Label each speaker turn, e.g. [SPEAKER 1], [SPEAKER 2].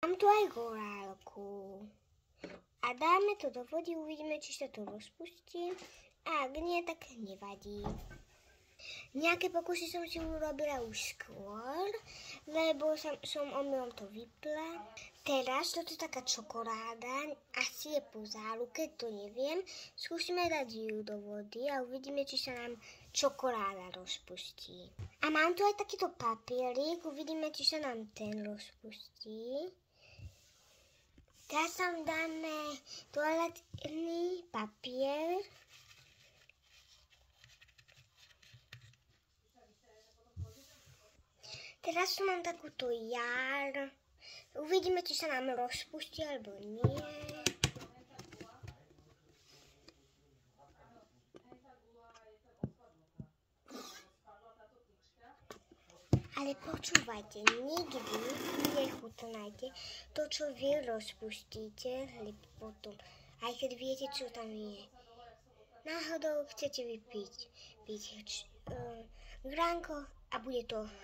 [SPEAKER 1] Mám tu aj horálku. A dáme to do vody, uvidíme, či sa to rozpustí. A ak nie, tak nevadí. Nejaké pokusy som si urobila už skôr, lebo som omylom to vypla. Teraz toto je taká čokoláda, asi je po záruke, to neviem. Skúsime dať ju do vody a uvidíme, či sa nám čokoláda rozpustí. A mám tu aj takýto papierik, uvidíme, či sa nám ten rozpustí. Teraz tam dáme toaletný papier. Teraz tu mám takúto jar. Uvidíme, či sa nám rozpustí, alebo nie. Ale počúvajte, nikdy nechutnajte to, čo vy rozpustíte, lebo potom, aj keď viete, čo tam je. Náhodou chcete vypiť gránko a bude to